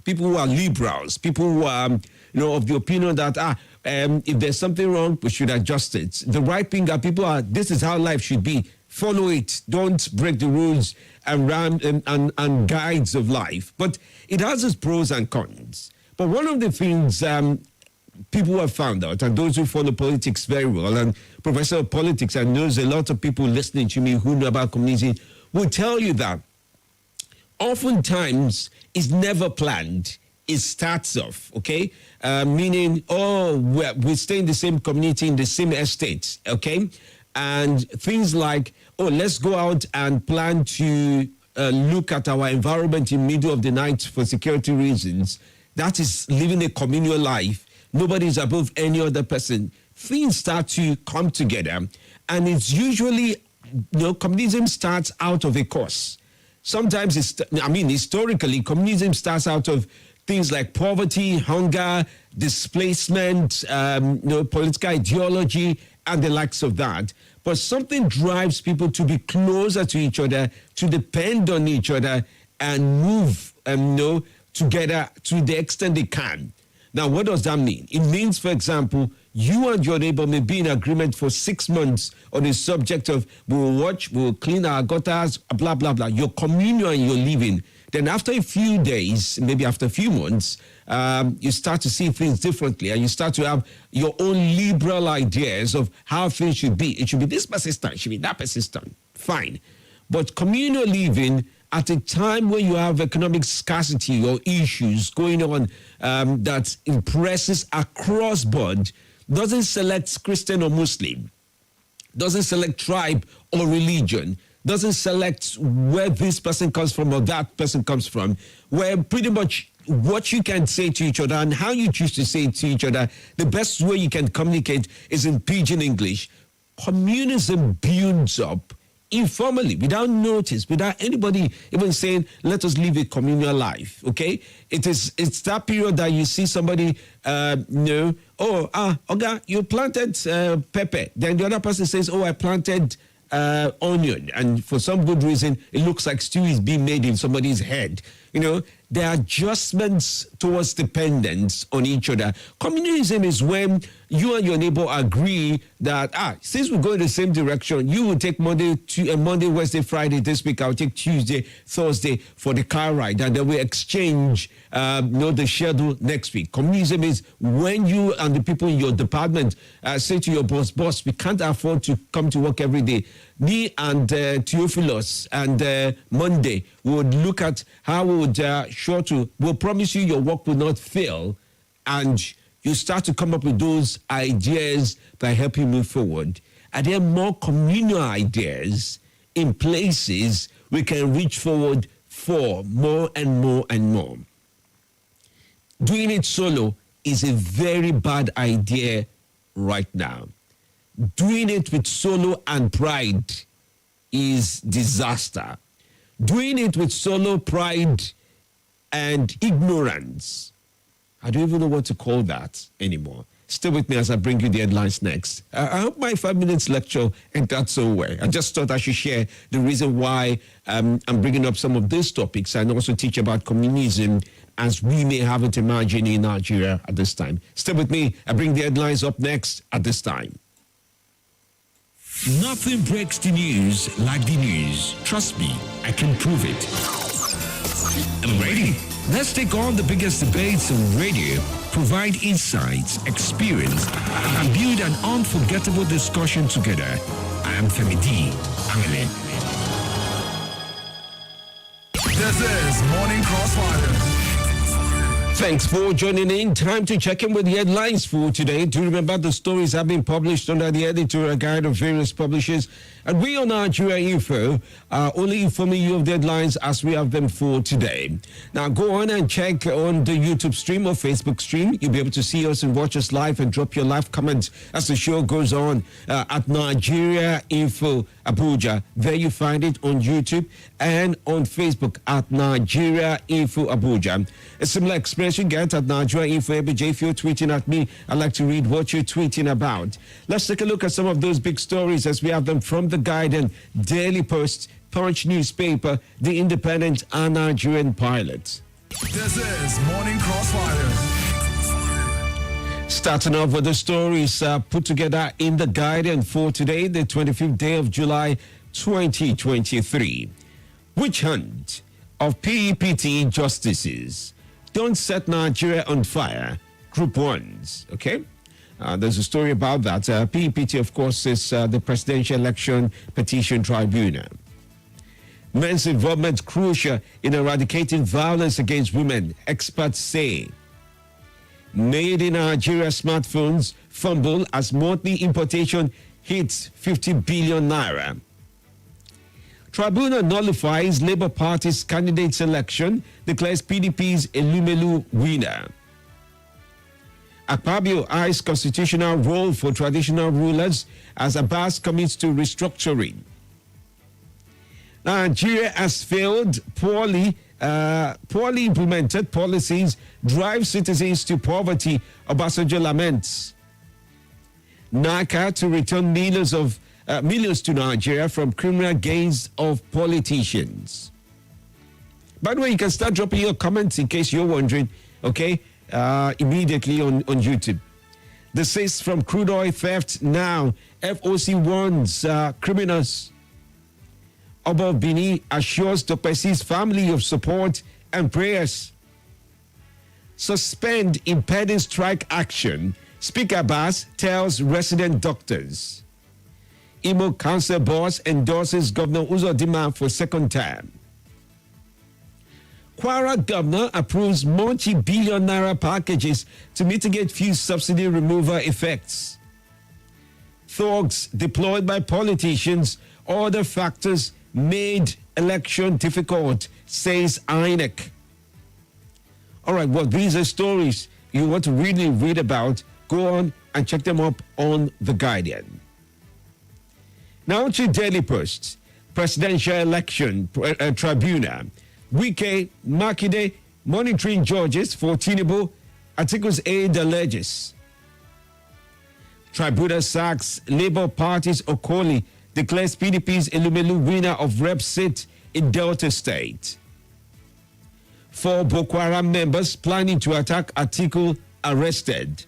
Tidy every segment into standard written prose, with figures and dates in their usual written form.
people who are liberals, people who are, of the opinion that, if there's something wrong, we should adjust it. The right winger people are, this is how life should be. Follow it. Don't break the rules and guides of life. But it has its pros and cons. But one of the things people have found out, and those who follow politics very well, and professor of politics, and knows a lot of people listening to me who know about communism, will tell you that oftentimes it's never planned. It starts off, okay? Meaning, we stay in the same community, in the same estate, okay? And things like, let's go out and plan to look at our environment in the middle of the night for security reasons. That is living a communal life. Nobody is above any other person. Things start to come together. And it's usually, communism starts out of a cause. Sometimes historically, communism starts out of things like poverty, hunger, displacement, political ideology, and the likes of that. But something drives people to be closer to each other, to depend on each other, and move, together to the extent they can. Now, what does that mean? It means, for example, you and your neighbor may be in agreement for 6 months on the subject of we'll clean our gutters, blah, blah, blah. Your communal and your living. Then after a few days, maybe after a few months, you start to see things differently, and you start to have your own liberal ideas of how things should be. It should be this person's turn, it should be that person's turn. Fine. But communal living, at a time when you have economic scarcity or issues going on that impresses across board, doesn't select Christian or Muslim, doesn't select tribe or religion, doesn't select where this person comes from or that person comes from, where pretty much what you can say to each other and how you choose to say it to each other, the best way you can communicate is in pidgin English. Communism builds up informally, without notice, without anybody even saying, let us live a communal life, okay? It's that period that you see somebody, Oga, you planted pepper. Then the other person says, I planted onion. And for some good reason, it looks like stew is being made in somebody's head. There are adjustments towards dependence on each other. Communism is when you and your neighbor agree that, since we go in the same direction, you will take Monday, Wednesday, Friday this week. I'll take Tuesday, Thursday for the car ride. And then we exchange, the schedule next week. Communism is when you and the people in your department say to your boss, we can't afford to come to work every day. Me and Theophilus and Monday, we would look at how we would we'll promise you your work will not fail, and you start to come up with those ideas that help you move forward. Are there more communal ideas in places we can reach forward for more and more and more? Doing it solo is a very bad idea right now. Doing it with solo and pride is disaster. Doing it with solo pride and ignorance, I don't even know what to call that anymore. Stay with me as I bring you the headlines next. I hope my 5 minutes lecture entered so well. I just thought I should share the reason why I'm bringing up some of these topics and also teach about communism as we may have it imagined in Nigeria at this time. Stay with me. I bring the headlines up next at this time. Nothing breaks the news like the news. Trust me, I can prove it. I'm ready. Let's take on the biggest debates on radio, provide insights, experience, and build an unforgettable discussion together. I am Femi D. Angele. This is Morning Crossfire. Thanks for joining in. Time to check in with the headlines for today. Do remember the stories have been published under the editorial guide of various publishers. And we on Nigeria Info are only informing you of the headlines as we have them for today. Now go on and check on the YouTube stream or Facebook stream. You'll be able to see us and watch us live and drop your live comments as the show goes on at Nigeria Info Abuja. There you find it on YouTube and on Facebook at Nigeria Info Abuja. A similar expression get at Nigeria Info ABJ. If you're tweeting at me, I'd like to read what you're tweeting about. Let's take a look at some of those big stories as we have them from The Guardian, Daily Post, Punch newspaper, The Independent, and Nigerian Pilot. This is Morning Crossfire. Starting off with the stories put together in The Guardian for today, the 25th day of July 2023. Witch hunt of PEPT justices. Don't set Nigeria on fire. Group ones. Okay? There's a story about that. PEPT, of course, is the Presidential Election Petition Tribunal. Men's involvement crucial in eradicating violence against women, experts say. Made in Nigeria smartphones fumble as monthly importation hits 50 billion naira. Tribunal nullifies Labour Party's candidate selection, declares PDP's Elumelu winner. Akpabio eyes constitutional role for traditional rulers as Abbas commits to restructuring. Nigeria has failed poorly implemented policies drive citizens to poverty, Obasanjo laments. NACA to return millions to Nigeria from criminal gains of politicians. By the way, you can start dropping your comments in case you're wondering, okay, immediately on YouTube. Desist from crude oil theft now. FOC warns criminals. Above Bini assures Dr. C's family of support and prayers. Suspend impending strike action. Speaker Abbas tells resident doctors. Imo Council boss endorses Governor Uzodinma for second term. Kwara governor approves multi-billion naira packages to mitigate fuel subsidy removal effects. Thugs deployed by politicians, other factors made election difficult, says INEC. All right, well, these are stories you want to really read about. Go on and check them up on The Guardian. Now to Daily Post. Presidential Election Tribunal. Wike, Makinde, monitoring judges for Tinubu. Articles aid alleges. Tribunal sacks Labour Party's Okoli, declares PDP's Elumelu winner of rep seat in Delta State. 4 Boko Haram members planning to attack Atiku arrested.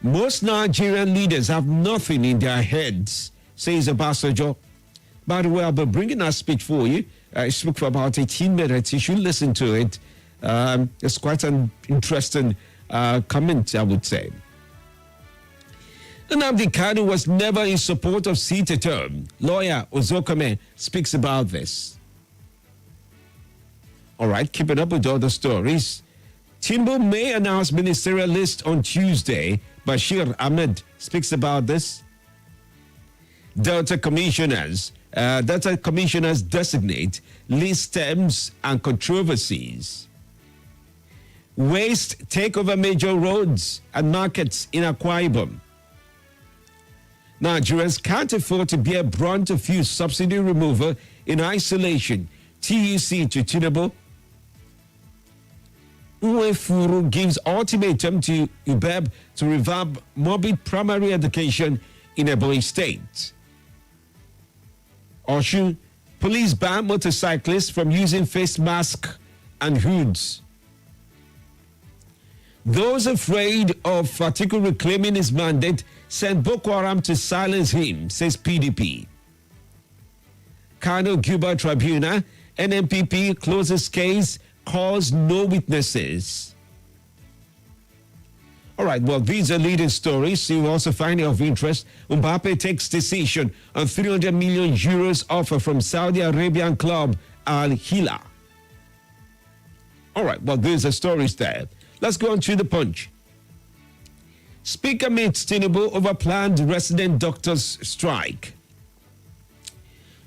Most Nigerian leaders have nothing in their heads, says Obasanjo. By the way, I'll be bringing that speech for you. I spoke for about 18 minutes. You should listen to it. It's quite an interesting comment, I would say. Nnamdi Kanu was never in support of seated term. Lawyer Ozokome speaks about this. All right, keeping up with all the stories. Tinubu may announce ministerial list on Tuesday. Bashir Ahmed speaks about this. Delta commissioners designate list terms and controversies. Waste take over major roads and markets in Akwa Ibom. Nigerians can't afford to bear brunt of fuel subsidy removal in isolation. TUC to Tinubu. Uwefuru gives ultimatum to UBEB to revamp morbid primary education in Ebonyi State. Osun, police ban motorcyclists from using face masks and hoods. Those afraid of Atiku reclaiming his mandate sent Boko Haram to silence him, says PDP. Kano Cuba Tribunal, NNPP closes case, calls no witnesses. All right, well, these are leading stories. You also find it of interest. Mbappe takes decision on 300 million euros offer from Saudi Arabian club Al Hilal. All right, well, these are stories there. Let's go on to the Punch. Speaker meets Tinubu over planned resident doctors' strike.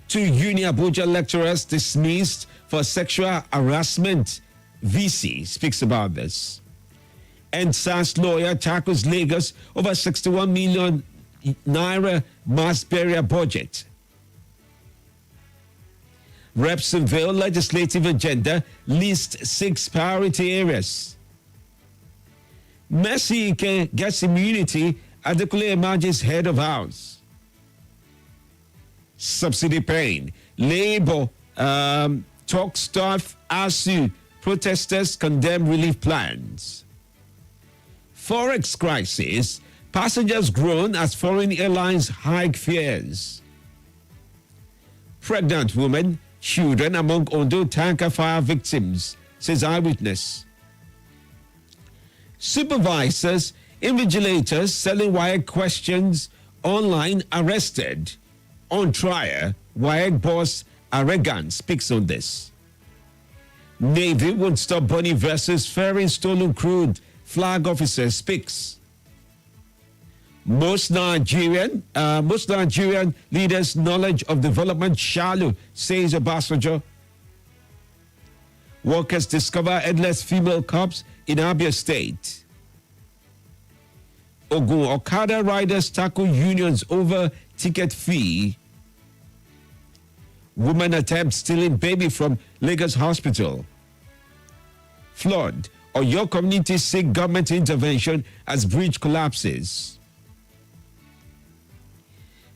2 uni Abuja lecturers dismissed for sexual harassment. VC speaks about this. And SAS lawyer tackles Lagos over 61 million naira mass burial budget. Reps unveil legislative agenda, list 6 priority areas. Messi gets immunity, Adekunle emerges head of house. Subsidy pain. Labour talk staff ASU Protesters condemn relief plans. Forex crisis. Passengers groan as foreign airlines hike fares. Pregnant woman, children among Ondo tanker fire victims, says eyewitness. Supervisors, invigilators selling WAEC questions online arrested. On trial, WAEC boss Aregan speaks on this. Navy won't stop Bonny versus ferrying stolen crude. Flag officer speaks. Most Nigerian leaders' knowledge of development shallow, says Obasanjo. Workers discover headless female cops in Abia State. Ogun Okada riders tackle unions over ticket fee. Woman attempts stealing baby from Lagos hospital. Flood or your community seek government intervention as bridge collapses.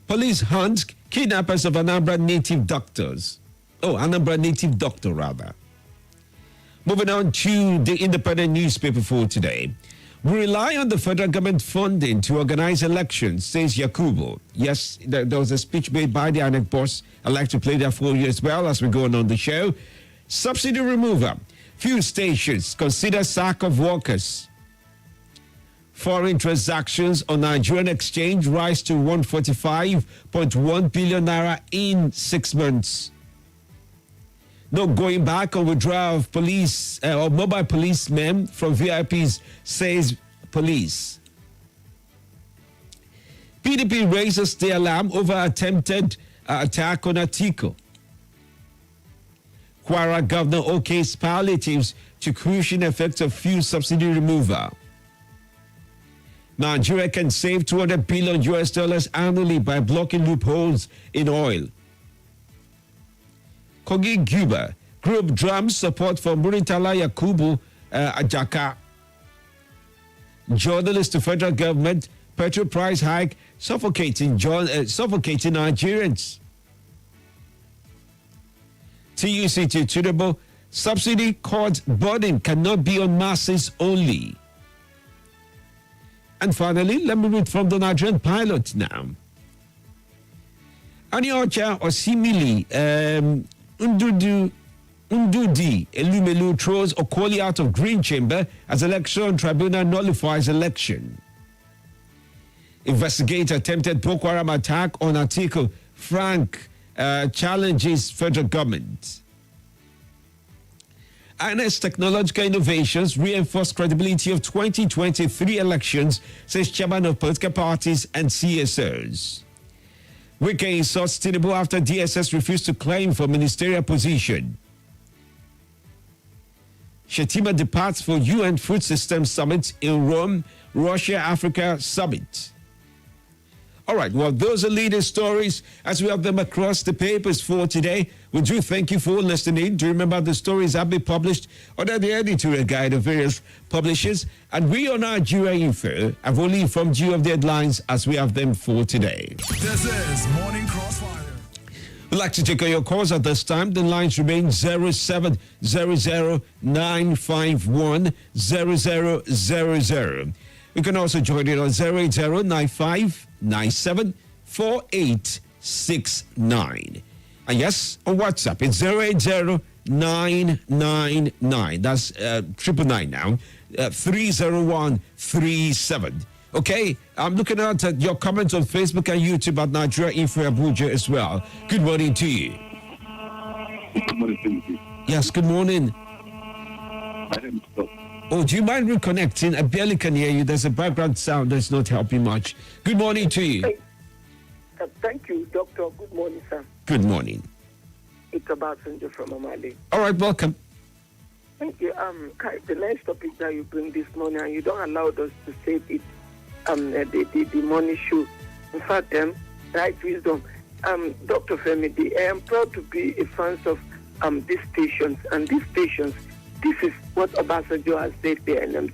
Police hunt kidnappers of Anambra native doctors. Anambra native doctor rather. Moving on to the independent newspaper for today. We rely on the federal government funding to organize elections, says Yakubu. Yes, there was a speech made by the INEC boss. I'd like to play that for you as well as we go on the show. Subsidy remover. Few stations consider sack of workers. Foreign transactions on Nigerian exchange rise to 145.1 billion naira in 6 months. No going back on withdrawal of police or mobile policemen from VIPs, says police. PDP raises the alarm over attempted attack on Atiku. Kwara governor okays palliatives to cushion effects of fuel subsidy removal. Nigeria can save $200 billion annually by blocking loopholes in oil. Kogi Guba group drums support for Muritala Yakubu Ajaka. Journalist to federal government, petrol price hike suffocating Nigerians. TUC to Tinubu, subsidy court burden cannot be on masses only. And finally, let me read from the Nigerian pilot now. Aniocha Osimili Ndudi Elumelu throws Okoli out of Green Chamber as election tribunal nullifies election. Investigator attempted Boko Haram attack on Atiku. Frank challenges federal government. INS technological innovations reinforce credibility of 2023 elections, says chairman of political parties and CSOs. Wike insults Tinubu after DSS refused to claim for ministerial position. Shetima departs for UN Food Systems Summit in Rome, Russia-Africa Summit. All right, well, those are leading stories as we have them across the papers for today. We do thank you for listening. Do remember the stories have been published under the editorial guide of various publishers. And we on Nigeria Info have only informed you of the headlines as we have them for today. This is Morning Crossfire. We'd like to take on your calls at this time. The lines remain 0700-951-0000. You can also join in on 080-9597-4869. And yes, on WhatsApp, it's 080-999. That's 999 now. 30137. Okay, I'm looking out at your comments on Facebook and YouTube at Nigeria Info Abuja as well. Good morning to you. Good morning, Femi. Yes, good morning. My name is Doc. Oh, do you mind reconnecting? I barely can hear you. There's a background sound that's not helping much. Good morning to you. Thank you, Doctor. Good morning, sir. Good morning. It's about Sanjay from Amali. All right, welcome. Thank you. Kai, the next topic that you bring this morning, and you don't allow us to say it, the morning show. In fact, right wisdom. Dr. Femi, I am proud to be a fan of these stations, and these stations. This is what Obasanjo has said there, and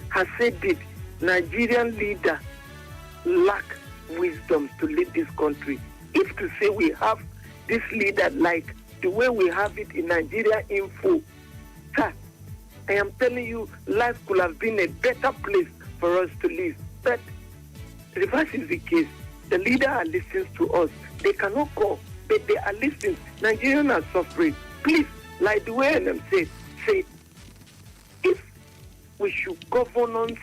has said that Nigerian leader lack wisdom to lead this country. If to say we have this leader like the way we have it in Nigeria Info, sir, I am telling you, life could have been a better place for us to live. But reverse is the case. The leader are listening to us. They cannot call, but they are listening. Nigerians are suffering. Please, like the way NM say, if we should governance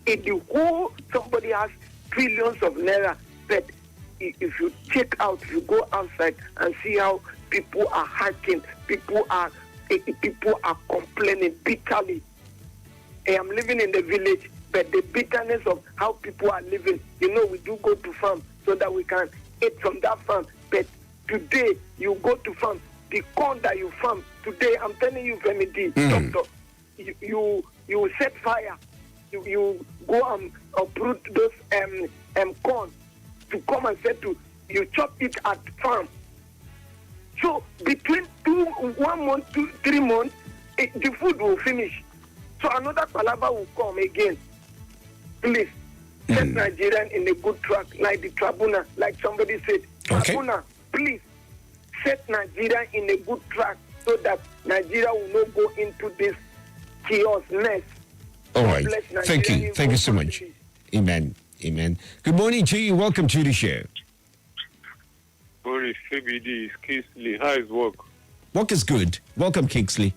in the whole, somebody has trillions of naira, but if you check out, if you go outside and see how people are hacking, people are complaining bitterly. I am living in the village, but the bitterness of how people are living, we do go to farm so that we can eat from that farm. But today, you go to farm, the corn that you farm, today, I'm telling you, Femi D, doctor, you set fire. You go and uproot those corn to come and say you chop it at farm. So between 1 month to 3 months, the food will finish. So another palava will come again. Please, set Nigerian in a good track, like the Tribuna, like somebody said. Okay. Tribuna, please, set Nigeria in a good track so that Nigeria will not go into this chaos mess. All right. Thank you. Thank you so much. Amen. Amen. Good morning to you. Welcome to the show. Morning, CBD, Kingsley. How is work? Work is good. Welcome, Kingsley.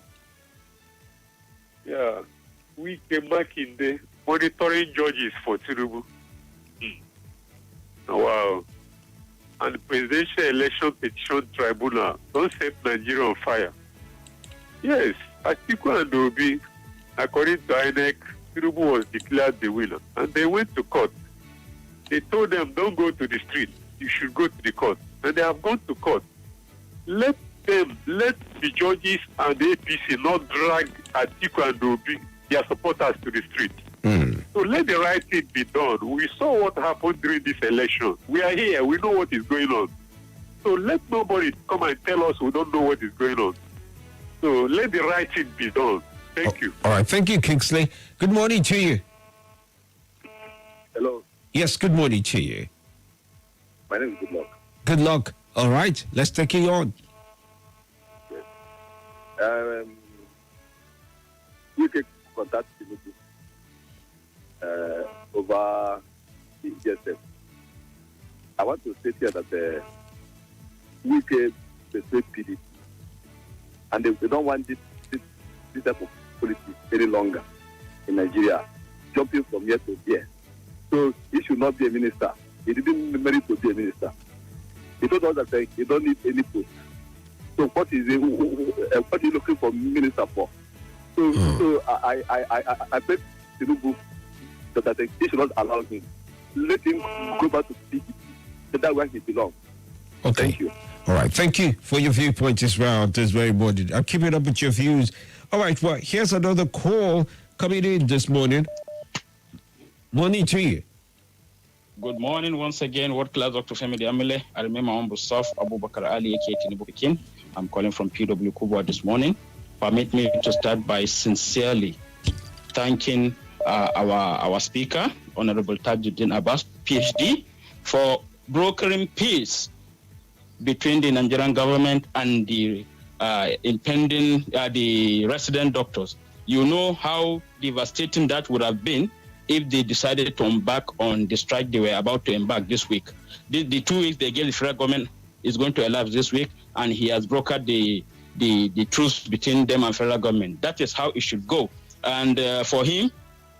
Yeah. We came back in the monitoring judges for Tinubu. Wow. And the Presidential Election Petition Tribunal don't set Nigeria on fire. Yes, Atiku and Obi, according to INEC, Tinubu was declared the winner. And they went to court. They told them, don't go to the street. You should go to the court. And they have gone to court. Let the judges and the APC not drag Atiku and Obi, their supporters, to the street. So let the right thing be done. We saw what happened during this election. We are here. We know what is going on. So let nobody come and tell us we don't know what is going on. So let the right thing be done. Thank you. All right. Thank you, Kingsley. Good morning to you. Hello. Yes, good morning to you. My name is Good Luck. Good luck. All right. Let's take you on. Yes. We can contact Tinubu over the GSM. I want to state here that we can persuade PDP, and they don't want this type of politics any longer in Nigeria, jumping from here to there. So he should not be a minister. He didn't merit to be a minister. He told us that he don't need any post. So what is he looking for minister for? So I bet Tinubu that he should not allow him. Let him go back to PDP. So that's where he belongs. Okay. Thank you. All right. Thank you for your viewpoint as well. This very morning. I'll keep it up with your views. All right. Well, here's another call coming in this morning. Morning to you. Good morning once again. World class Dr. Femi Amile. I remember Ombu Saf Abubakar Ali aka Tinubu Pekin. I'm calling from PW Kubwa this morning. Permit me to start by sincerely thanking our speaker, Honorable Tajuddin Abbas, PhD, for brokering peace between the Nigerian government and the impending, the resident doctors. You know how devastating that would have been if they decided to embark on the strike they were about to embark this week. The 2 weeks they gave the federal government is going to elapse this week, and he has brokered the truce between them and federal government. That is how it should go. And for him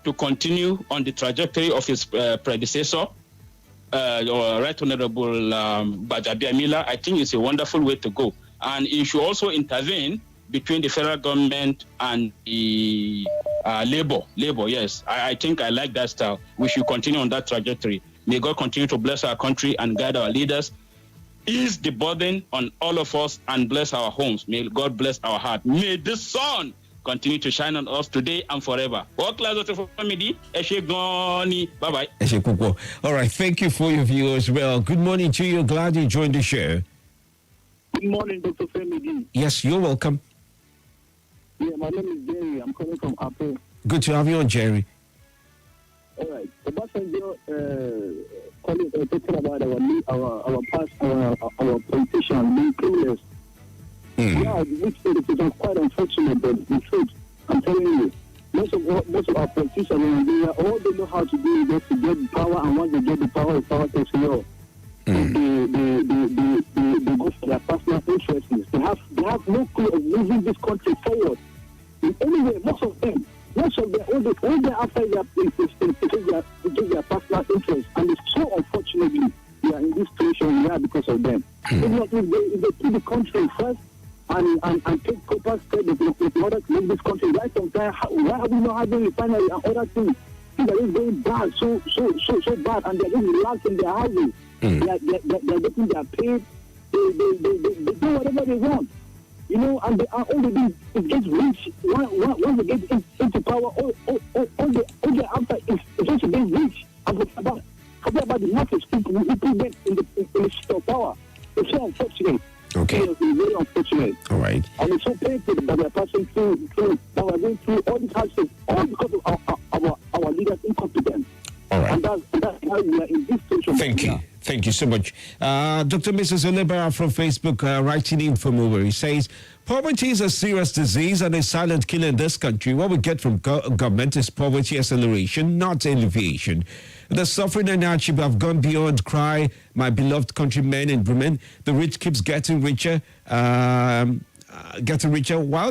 to continue on the trajectory of his predecessor, Right Honorable Bajabi Amila, I think it's a wonderful way to go. And he should also intervene between the federal government and the labor, yes. I think I like that style. We should continue on that trajectory. May God continue to bless our country and guide our leaders, ease the burden on all of us, and bless our homes. May God bless our heart. May the sun continue to shine on us today and forever. Bye-bye. All right. Thank you for your view as well. Good morning to you. Glad you joined the show. Good morning, Dr. Femi. Yes, you're welcome. Yeah, my name is Jerry. I'm calling from Apple. Good to have you on, Jerry. All right. Obasanjo talking about our past, our politicians being clueless. Yeah, which is quite unfortunate, but the truth. I'm telling you. Most of our politicians in Nigeria, all they know how to do is just to get the power, and once they get the power takes it all. They go for their personal interests. They have no clue of moving this country forward. Anyway, most of them, all they after their place is their personal interests, and it's so unfortunately we are in this situation we are because of them. If they put the country first and take proper steps in order to make this country right on time, why are we not having refinery and other things? Things are just going bad, so bad, and they're just relaxed in their houses. They're getting their pay. They do whatever they want. You know, and all they do is get rich. Once they get into power, all they after is just to get rich. And forget about the masses people who put them in the seat of power. It's so unfortunate. Okay. It's very unfortunate. All right. And it's so painful that we are passing through that we are going through all these hardships, all because of our leaders' incompetence. All right. And that's why we are in this situation. Thank you. Thank you so much. Dr. Mrs. Olebara from Facebook writing in from over. He says, poverty is a serious disease and a silent killer in this country. What we get from government is poverty acceleration, not alleviation. The suffering and hardship have gone beyond cry, my beloved countrymen and women. The rich keeps getting richer. While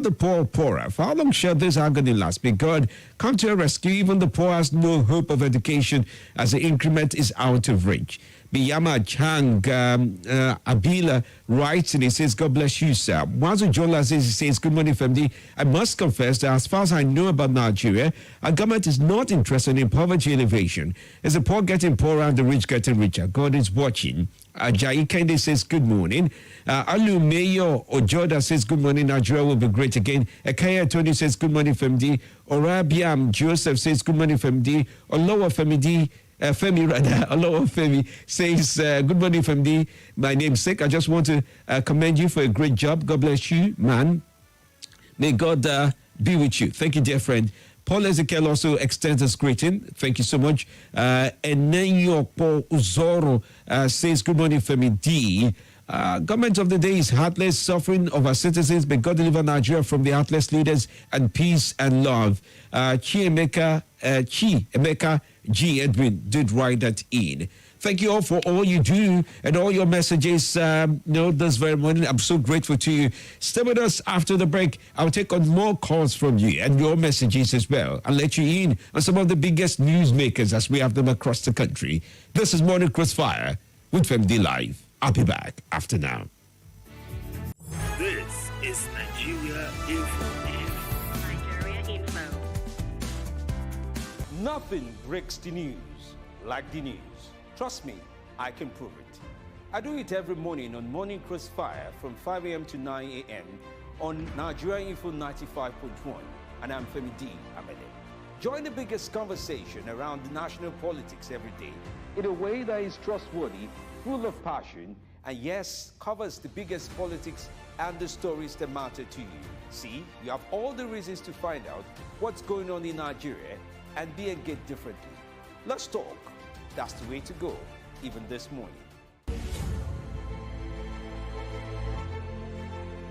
the poor are poorer. For how long shall this agony last? May God come to our rescue. Even the poor has no hope of education as the increment is out of reach. Biyama Chang Abila writes and he says, God bless you, sir. Mwazu Jola says, good morning, Femi. I must confess that as far as I know about Nigeria, our government is not interested in poverty elevation. It's the poor getting poorer and the rich getting richer. God is watching. Ajayi Kende says, good morning. Alu Mayo Ojoda says, good morning, Nigeria will be great again. Ekaya Tony says, good morning, Femi. Orabiam Joseph says, good morning, Femi. Olowa Femi says, good morning, Femi. My name's Sek. I just want to commend you for a great job. God bless you, man. May God be with you. Thank you, dear friend. Paul Ezekiel also extends his greeting. Thank you so much. Enenyopo Uzoro says, good morning, Femi D. Government of the day is heartless suffering of our citizens. May God deliver Nigeria from the heartless leaders and peace and love. Chi Emeka G. Edwin did write that in. Thank you all for all you do and all your messages. This very morning, I'm so grateful to you. Stay with us after the break. I'll take on more calls from you and your messages as well. I'll let you in on some of the biggest newsmakers as we have them across the country. This is Morning Crossfire with FMD Live. I'll be back after now. This is Nigeria Info. Nigeria Info. Nothing breaks the news like the news. Trust me, I can prove it. I do it every morning on Morning Crossfire from 5 a.m. to 9 a.m. on Nigeria Info 95.1, and I'm Femi D. Amede. Join the biggest conversation around national politics every day in a way that is trustworthy, full of passion, and yes, covers the biggest politics and the stories that matter to you. See, you have all the reasons to find out what's going on in Nigeria and be engaged differently. Let's talk. That's the way to go, even this morning.